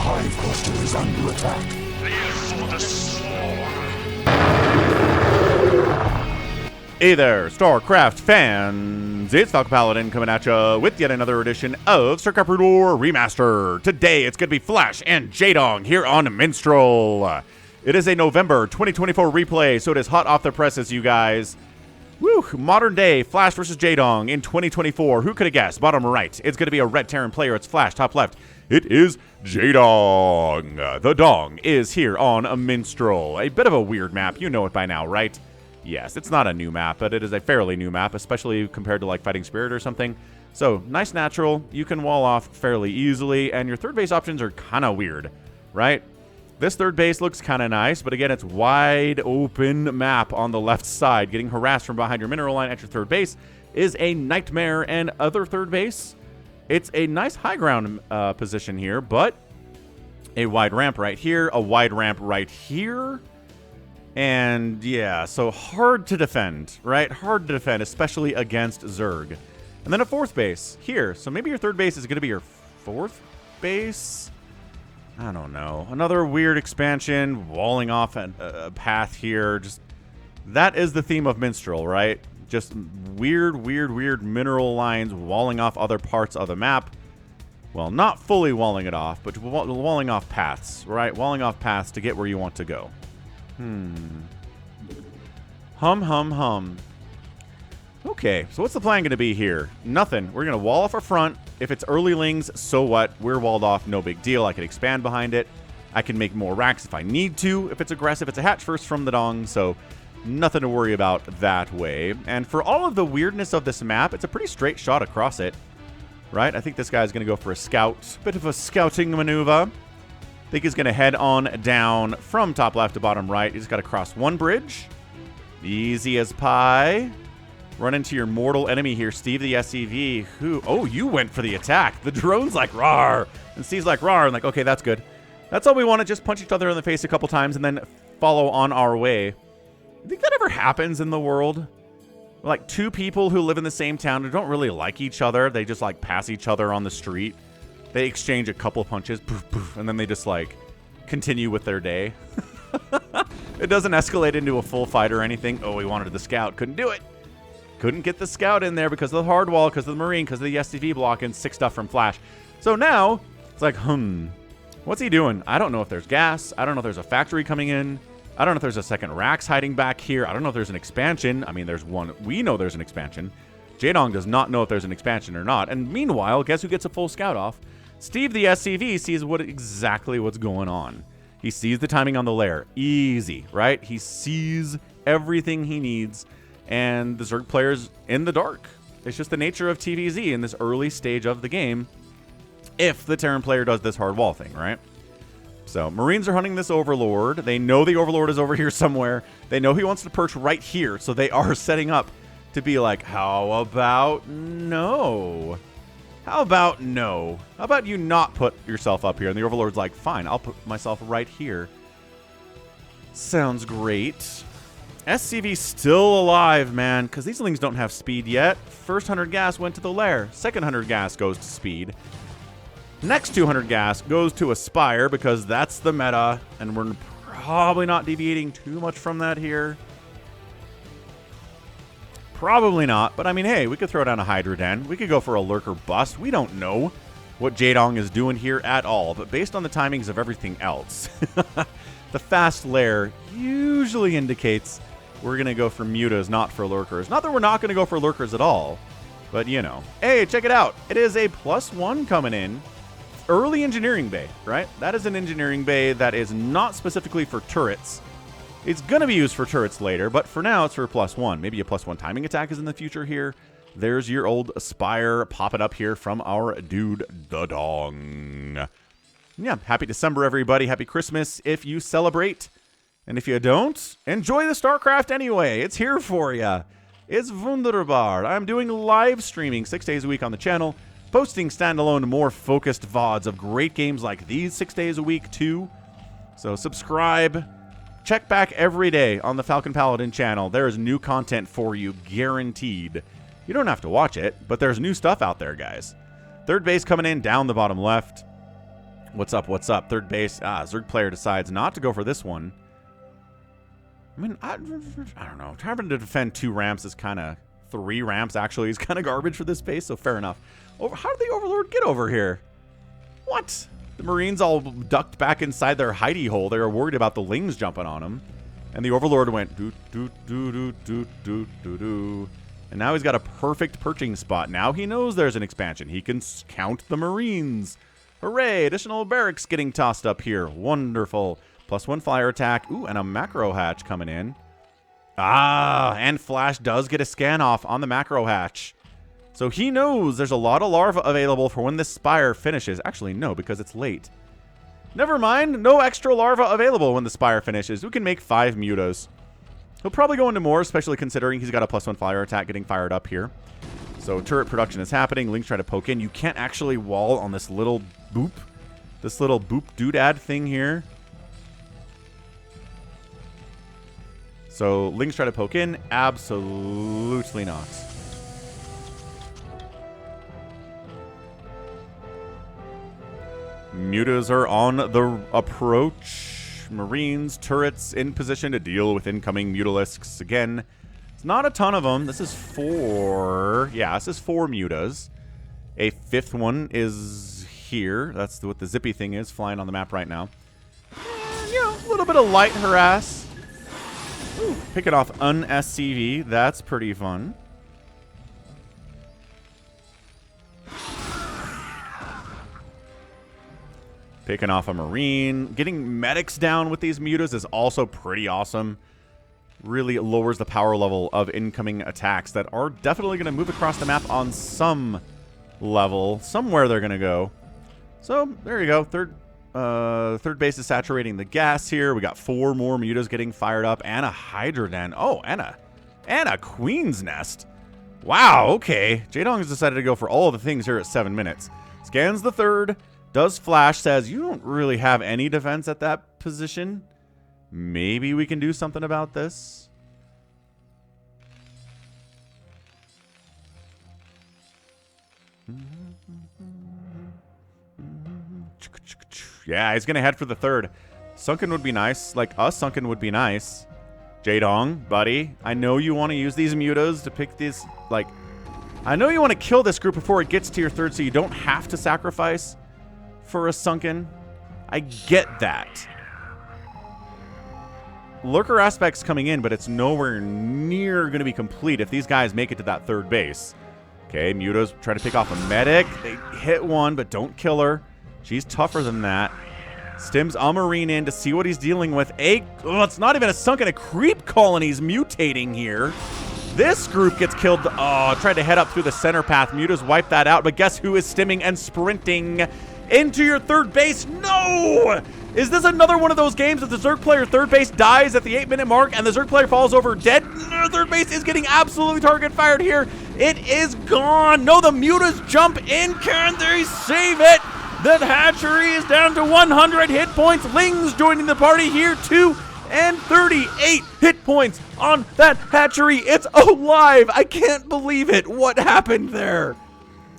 hive cluster is under attack. For the swarm. Hey there, StarCraft fans! It's Falcon Paladin coming at you with yet another edition of StarCraft Remastered. Today it's going to be Flash and JAEDONG here on Minstrel. It is a November 2024 replay, so it is hot off the presses, you guys. Woo! Modern day Flash versus JAEDONG in 2024. Who could have guessed? Bottom right, it's going to be a Red Terran player. It's Flash. Top left, it is JAEDONG. The Dong is here on a Minstrel. A bit of a weird map. You know it by now, right? Yes, it's not a new map, but it is a fairly new map, especially compared to like Fighting Spirit or something. So, nice natural. You can wall off fairly easily, and your third base options are kind of weird, right? This third base looks kind of nice, but again, it's wide open map on the left side. Getting harassed from behind your mineral line at your third base is a nightmare, and other third base, it's a nice high ground position here, but a wide ramp right here, a wide ramp right here. And yeah, so hard to defend, right? Hard to defend, especially against Zerg. And then a fourth base here. So maybe your third base is going to be your fourth base? I don't know. Another weird expansion, walling off a path here. Just that is the theme of Minstrel, right? Just weird mineral lines walling off other parts of the map. Well, not fully walling it off, but walling off paths, right? Walling off paths to get where you want to go. Hum. Okay, so what's the plan going to be here? Nothing. We're going to wall off our front. If it's early lings, so what? We're walled off, no big deal. I can expand behind it. I can make more racks if I need to. If it's aggressive, it's a hatch first from the Dong, so nothing to worry about that way. And for all of the weirdness of this map, it's a pretty straight shot across it, right? I think this guy's going to go for a scout. Bit of a scouting maneuver. I think he's going to head on down from top left to bottom right. He's got to cross one bridge. Easy as pie. Run into your mortal enemy here, Steve the SCV, who... Oh, you went for the attack. The drone's like, rawr. And Steve's like, rawr. And like, okay, that's good. That's all we want to just punch each other in the face a couple times and then follow on our way. You think that ever happens in the world? Like two people who live in the same town who don't really like each other. They just like pass each other on the street. They exchange a couple punches, poof, poof, and then they just, like, continue with their day. It doesn't escalate into a full fight or anything. Oh, we wanted the scout. Couldn't do it. Couldn't get the scout in there because of the hard wall, because of the marine, because of the SCV block, and sick stuff from Flash. So now, it's like, what's he doing? I don't know if there's gas. I don't know if there's a factory coming in. I don't know if there's a second racks hiding back here. I don't know if there's an expansion. I mean, there's one. We know there's an expansion. JAEDONG does not know if there's an expansion or not. And meanwhile, guess who gets a full scout off? Steve the SCV sees exactly what's going on. He sees the timing on the lair. Easy, right? He sees everything he needs, and the Zerg player's in the dark. It's just the nature of TVZ in this early stage of the game if the Terran player does this hard wall thing, right? So, Marines are hunting this Overlord. They know the Overlord is over here somewhere. They know he wants to perch right here, so they are setting up to be like, how about no? How about no? How about you not put yourself up here? And the Overlord's like, fine, I'll put myself right here. Sounds great. SCV still alive, man, because these lings don't have speed yet. First 100 gas went to the lair. Second 100 gas goes to speed. Next 200 gas goes to Aspire, because that's the meta, and we're probably not deviating too much from that here. Probably not, but I mean, hey, we could throw down a Hydra Den. We could go for a Lurker bust. We don't know what JAEDONG is doing here at all, but based on the timings of everything else, the fast lair usually indicates we're going to go for mutas, not for Lurkers. Not that we're not going to go for Lurkers at all, but you know. Hey, check it out. It is a +1 coming in. Early engineering bay, right? That is an engineering bay that is not specifically for turrets. It's going to be used for turrets later, but for now, it's for +1. Maybe a +1 timing attack is in the future here. There's your old Aspire popping up here from our dude, the Dong. Yeah, happy December, everybody. Happy Christmas if you celebrate. And if you don't, enjoy the StarCraft anyway. It's here for you. It's wunderbar. I'm doing live streaming 6 days a week on the channel, posting standalone, more focused VODs of great games like these 6 days a week, too. So subscribe. Check back every day on the Falcon Paladin channel. There is new content for you, guaranteed. You don't have to watch it, but there's new stuff out there, guys. Third base coming in down the bottom left. What's up? What's up? Third base. Zerg player decides not to go for this one. I mean, I don't know. Having to defend 2 ramps is kind of... 3 ramps, actually, is kind of garbage for this base, so fair enough. How did the Overlord get over here? What? The Marines all ducked back inside their hidey hole. They were worried about the Lings jumping on them. And the Overlord went do-do-do-do-do-do-do. And now he's got a perfect perching spot. Now he knows there's an expansion. He can count the Marines. Hooray! Additional barracks getting tossed up here. Wonderful. +1 flyer attack. Ooh, and a macro hatch coming in. And Flash does get a scan off on the macro hatch. So he knows there's a lot of larvae available for when this spire finishes. Actually, no, because it's late. Never mind. No extra larvae available when the spire finishes. We can make 5 mutas. He'll probably go into more, especially considering he's got a +1 flyer attack getting fired up here. So turret production is happening. Link's trying to poke in. You can't actually wall on this little boop. This little boop doodad thing here. So Link's trying to poke in. Absolutely not. Mutas are on the approach. Marines, turrets in position to deal with incoming mutalisks. Again, it's not a ton of them. This is 4. Yeah, this is 4 mutas. A 5th one is here. That's what the zippy thing is, flying on the map right now. You know, a little bit of light harass. Ooh, picking off an SCV. That's pretty fun. Picking off a Marine. Getting medics down with these mutas is also pretty awesome. Really lowers the power level of incoming attacks that are definitely going to move across the map on some level. Somewhere they're going to go. So, there you go. Third base is saturating the gas here. We got 4 more mutas getting fired up. And a Hydra Den. Oh, and a Queen's Nest. Wow, okay. JAEDONG has decided to go for all of the things here at 7 minutes. Scans the 3rd. Does flash, says, you don't really have any defense at that position. Maybe we can do something about this. Yeah, he's going to head for the 3rd. Sunken would be nice. Like, us Sunken would be nice. JAEDONG, buddy, I know you want to use these mutas to pick these, like... I know you want to kill this group before it gets to your 3rd so you don't have to sacrifice for a Sunken. I get that. Lurker aspect's coming in, but it's nowhere near going to be complete if these guys make it to that 3rd base. Okay, mutas try to pick off a medic. They hit one, but don't kill her. She's tougher than that. Stims a Marine in to see what he's dealing with. It's not even a Sunken. A creep colony's mutating here. This group gets killed. Oh, tried to head up through the center path. Mutas wipe that out, but guess who is stimming and sprinting into your 3rd base? No! Is this another one of those games that the Zerg player 3rd base dies at the 8-minute mark and the Zerg player falls over dead? No, 3rd base is getting absolutely target fired here. It is gone. No, the mutas jump in. Can they save it? The hatchery is down to 100 hit points. Lings joining the party here too. And 38 hit points on that hatchery. It's alive. I can't believe it. What happened there?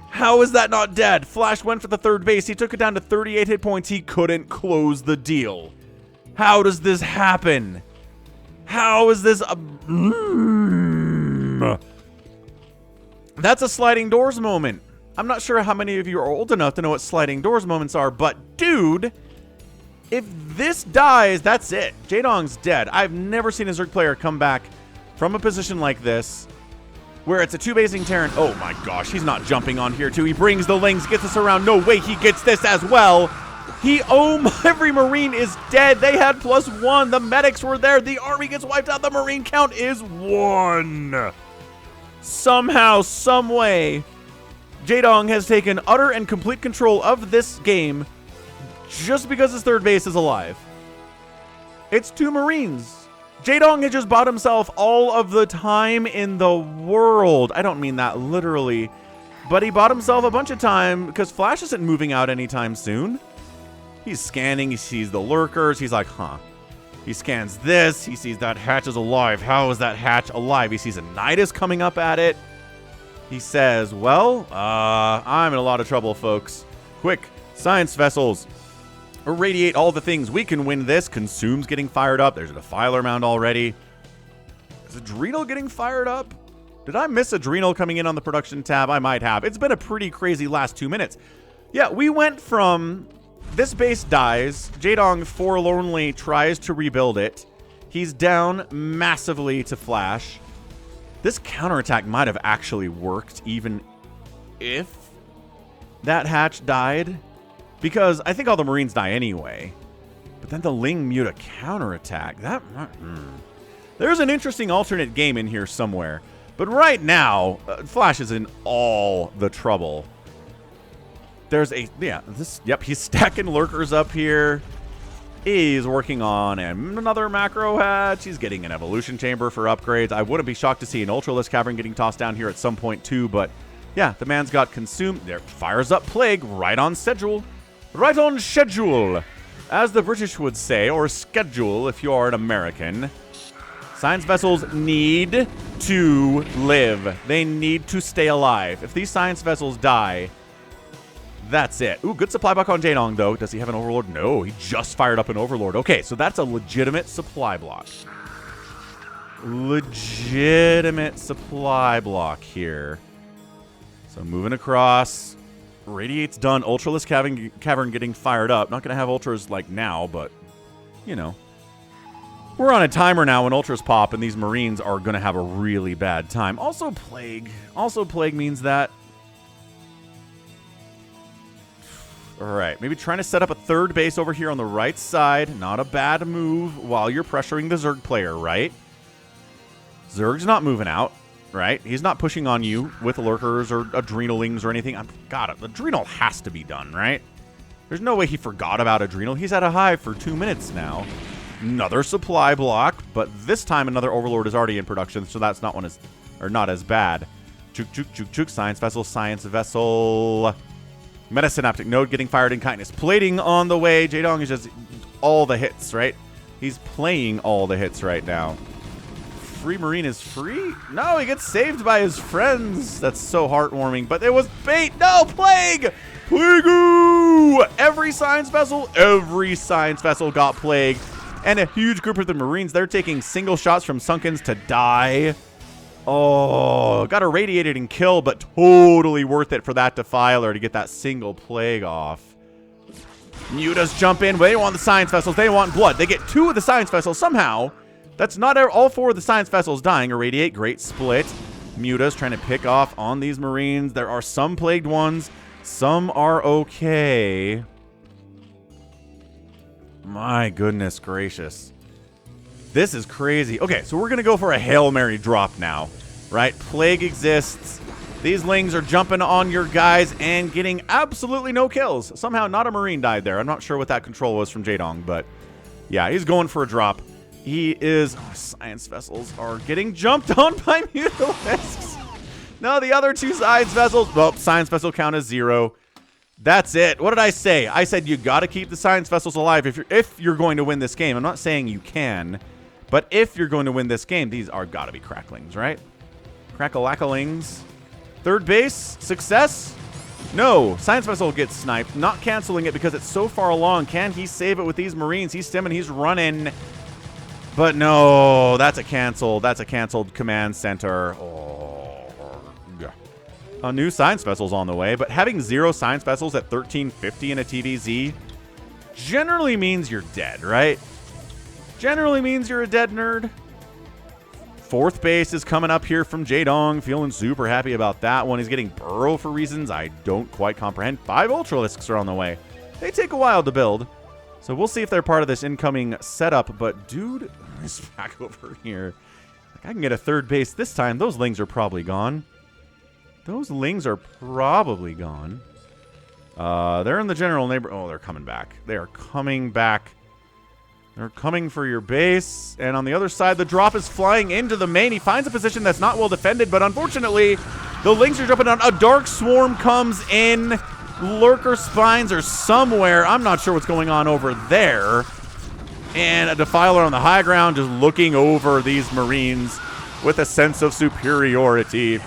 How is that not dead? Flash went for the 3rd base. He took it down to 38 hit points. He couldn't close the deal. How does this happen? How is this That's a sliding doors moment. I'm not sure how many of you are old enough to know what sliding doors moments are, but dude, if this dies, that's it. JAEDONG's dead. I've never seen a Zerg player come back from a position like this where it's a 2-basing Terran. Oh my gosh, he's not jumping on here too. He brings the Lings, gets us around. No way, he gets this as well. Every Marine is dead. They had +1. The medics were there. The army gets wiped out. The Marine count is 1. Somehow, some way, JAEDONG has taken utter and complete control of this game just because his 3rd base is alive. It's 2 Marines. JAEDONG had just bought himself all of the time in the world. I don't mean that literally, but he bought himself a bunch of time because Flash isn't moving out anytime soon. He's scanning. He sees the lurkers. He's like, huh. He scans this. He sees that hatch is alive. How is that hatch alive? He sees a Nidus coming up at it. He says, well, I'm in a lot of trouble, folks. Quick, science vessels. Irradiate all the things. We can win this. Consume's getting fired up. There's a Defiler mound already. Is Adrenal getting fired up? Did I miss Adrenal coming in on the production tab? I might have. It's been a pretty crazy last 2 minutes. Yeah, we went from this base dies. JAEDONG forlornly tries to rebuild it. He's down massively to Flash. This counterattack might have actually worked even if that hatch died. Because I think all the Marines die anyway. But then the Ling mute a counterattack. That... There's an interesting alternate game in here somewhere. But right now, Flash is in all the trouble. There's a... Yeah, this... Yep, he's stacking lurkers up here. He's working on another macro hatch. He's getting an evolution chamber for upgrades. I wouldn't be shocked to see an Ultralisk Cavern getting tossed down here at some point too. But yeah, the man's got consumed. There, fires up Plague right on schedule. Right on schedule, as the British would say, or schedule if you are an American. Science vessels need to live. They need to stay alive. If these science vessels die, that's it. Ooh, good supply block on JAEDONG, though. Does he have an Overlord? No, he just fired up an Overlord. Okay, so that's a legitimate supply block. Legitimate supply block here. So moving across. Radiate's done. Ultralisk Cavern getting fired up. Not going to have Ultras like now, but, you know. We're on a timer now when Ultras pop, and these Marines are going to have a really bad time. Also Plague. Also Plague means that. Alright, maybe trying to set up a third base over here on the right side. Not a bad move while you're pressuring the Zerg player, right? Zerg's not moving out. Right? He's not pushing on you with lurkers or adrenalings or anything. God, Adrenal has to be done, right? There's no way he forgot about Adrenal. He's at a hive for 2 minutes now. Another supply block, but this time another Overlord is already in production, so that's not not as bad. Juke, juke, juke, juke. Science vessel, science vessel. Metasynaptic node getting fired in kindness. Plating on the way. JAEDONG is just all the hits, right? He's playing all the hits right now. Free Marine is free? No, he gets saved by his friends. That's so heartwarming. But it was bait. No, Plague! Plague-oo! Every science vessel got Plague. And a huge group of the Marines, they're taking single shots from Sunkens to die. Oh, got irradiated and killed, but totally worth it for that Defiler to get that single Plague off. Mutas jump in. They want the science vessels. They want blood. They get 2 of the science vessels somehow. That's not all 4 of the science vessels dying. Irradiate, great split. Muta's trying to pick off on these Marines. There are some plagued ones. Some are okay. My goodness gracious. This is crazy. Okay, so we're going to go for a Hail Mary drop now, right? Plague exists. These Lings are jumping on your guys and getting absolutely no kills. Somehow not a Marine died there. I'm not sure what that control was from JAEDONG, but yeah, he's going for a drop. He is... Oh, science vessels are getting jumped on by Mutalisks. No, the other 2 science vessels... Well, science vessel count as 0. That's it. What did I say? I said you got to keep the science vessels alive if you're going to win this game. I'm not saying you can, but if you're going to win this game, these are got to be cracklings, right? Crackle-lacklings. Third base, success? No, science vessel gets sniped. Not canceling it because it's so far along. Can he save it with these Marines? He's stimming, he's running. But no, that's a cancel. That's a canceled command center. Oh, a new science vessel's on the way, but having 0 science vessels at 1350 in a TVZ generally means you're dead, right? Generally means you're a dead nerd. 4th base is coming up here from JAEDONG. Feeling super happy about that one. He's getting Burrow for reasons I don't quite comprehend. 5 Ultralisks are on the way. They take a while to build. So we'll see if they're part of this incoming setup. But dude, is back over here. Like, I can get a 3rd base this time. Those Lings are probably gone. Those Lings are probably gone. They're in the general neighbor. Oh, they're coming back. They are coming back. They're coming for your base. And on the other side, the drop is flying into the main. He finds a position that's not well defended, but unfortunately, the Lings are jumping on. A Dark Swarm comes in. Lurker spines are somewhere. I'm not sure what's going on over there. And a Defiler on the high ground just looking over these Marines with a sense of superiority.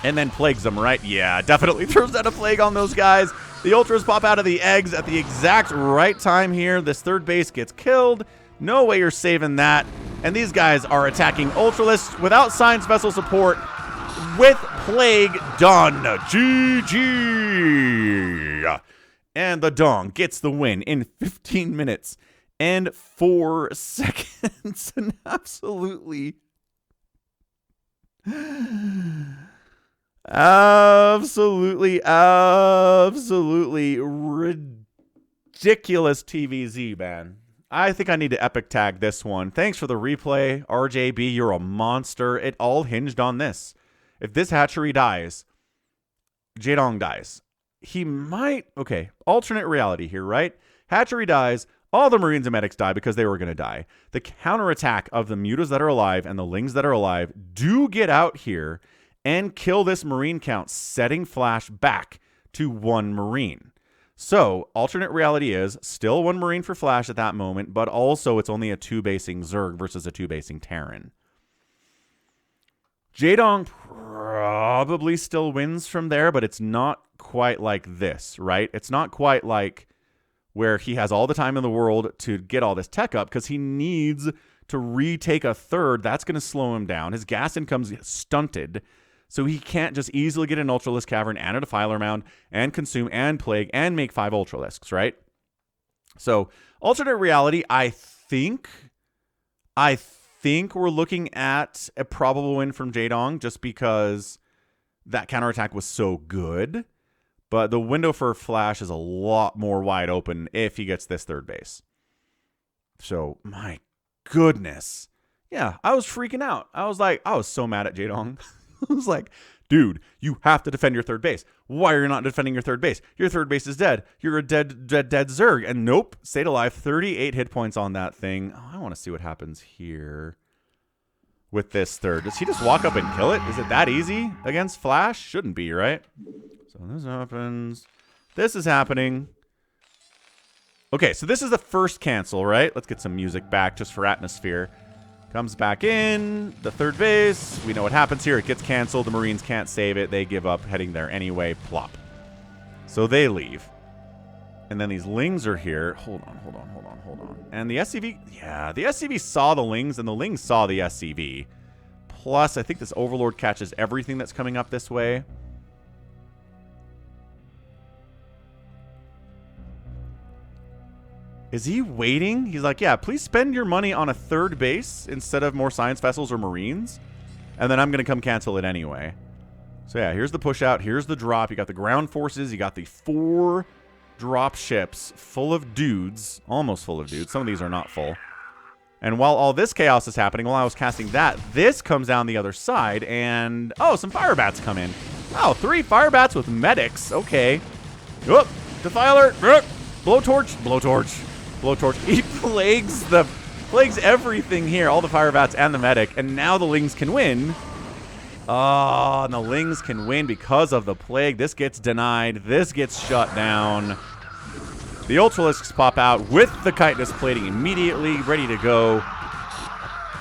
And then plagues them, right? Yeah, definitely throws out a plague on those guys. The Ultras pop out of the eggs at the exact right time here. This third base gets killed. No way you're saving that. And these guys are attacking Ultralisks without Science Vessel support with Plague done. GG. And the Dong gets the win in 15 minutes and 4 seconds. An absolutely ridiculous TVZ, man. I think I need to epic tag this one. Thanks for the replay, RJB. You're a monster. It all hinged on this. If this hatchery dies, JAEDONG dies. He might... Okay, alternate reality here, right? Hatchery dies. All the Marines and medics die because they were going to die. The counterattack of the mutas that are alive and the lings that are alive do get out here and kill this Marine count, setting Flash back to 1 Marine. So, alternate reality is still 1 Marine for Flash at that moment, but also it's only a 2-basing Zerg versus a 2-basing Terran. JAEDONG probably still wins from there, but it's not quite like this, right? It's not quite like where he has all the time in the world to get all this tech up because he needs to retake a third. That's going to slow him down. His gas income's stunted. So he can't just easily get an Ultralisk Cavern and a Defiler Mound and consume and plague and make 5 Ultralisks, right? So alternate reality, I think we're looking at a probable win from JAEDONG just because that counterattack was so good. But the window for Flash is a lot more wide open if he gets this third base. So, my goodness. Yeah, I was freaking out. I was so mad at JAEDONG. I was like, dude, you have to defend your third base. Why are you not defending your third base? Your third base is dead. You're a dead Zerg. And nope, stayed alive. 38 hit points on that thing. Oh, I want to see what happens here with this third. Does he just walk up and kill it? Is it that easy against Flash? Shouldn't be, right? So this happens. This is happening. Okay, so this is the first cancel, right? Let's get some music back just for atmosphere. Comes back in. The third base. We know what happens here. It gets canceled. The Marines can't save it. They give up heading there anyway. Plop. So they leave. And then these lings are here. Hold on. And the SCV, yeah, the SCV saw the lings and the lings saw the SCV. Plus, I think this Overlord catches everything that's coming up this way. Is he waiting? He's like, yeah, please spend your money on a third base instead of more science vessels or Marines. And then I'm going to come cancel it anyway. So yeah, here's the push out. Here's the drop. You got the ground forces. You got the 4 drop ships full of dudes. Almost full of dudes. Some of these are not full. And while all this chaos is happening, while I was casting that, this comes down the other side. And, oh, some fire bats come in. Oh, 3 fire bats with medics. Okay. Whoop. Defiler. Blowtorch. He plagues everything here, all the fire bats and the medic, and now the lings can win. Oh, and the lings can win because of the plague. This gets denied. This gets shut down. The Ultralisks pop out with the chitinous plating immediately, ready to go.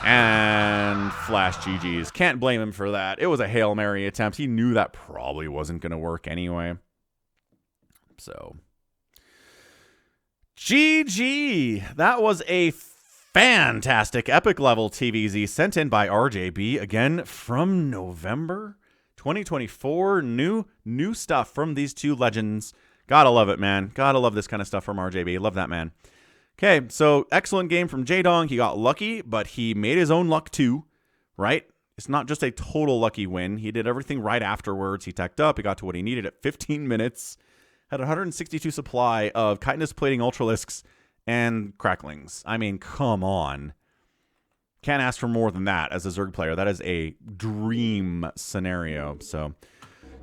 And Flash GG's. Can't blame him for that. It was a Hail Mary attempt. He knew that probably wasn't going to work anyway. So... GG. That was a fantastic epic level TVZ sent in by RJB again from November 2024. New stuff from these 2 legends. Gotta love it, man. Gotta love this kind of stuff from RJB. Love that, man. Okay, so excellent game from JAEDONG. He got lucky, but he made his own luck too, right? It's not just a total lucky win. He did everything right afterwards. He teched up. He got to what he needed at 15 minutes. Had 162 supply of chitinous plating Ultralisks and cracklings. I mean, come on. Can't ask for more than that as a Zerg player. That is a dream scenario. So,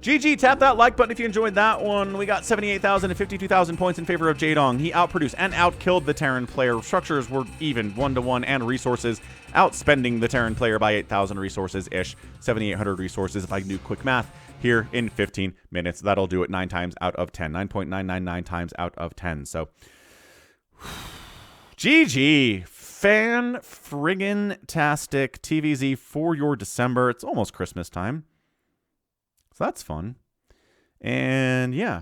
GG. Tap that like button if you enjoyed that one. We got 78,000 and 52,000 points in favor of JAEDONG. He outproduced and outkilled the Terran player. Structures were even 1-to-1 and resources outspending the Terran player by 8,000 resources-ish. 7,800 resources if I do quick math. Here in 15 minutes. That'll do it 9 times out of 10. 9.999 times out of 10. So, GG. Fan-friggin-tastic TVZ for your December. It's almost Christmas time. So that's fun. And yeah,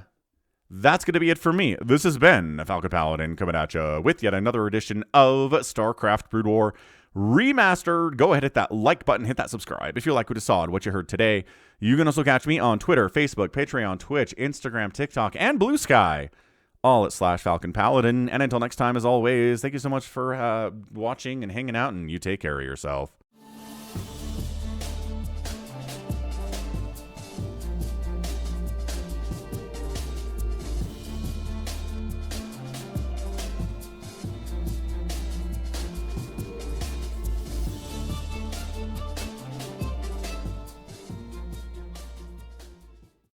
that's going to be it for me. This has been Falcon Paladin coming at you with yet another edition of StarCraft Brood War Remastered. Go ahead, hit that like button, hit that subscribe if you like what you saw and what you heard today. You can also catch me on Twitter, Facebook, Patreon, Twitch, Instagram, TikTok, and Blue Sky, all at /Falcon Paladin. And until next time, as always, thank you so much for watching and hanging out, and you take care of yourself.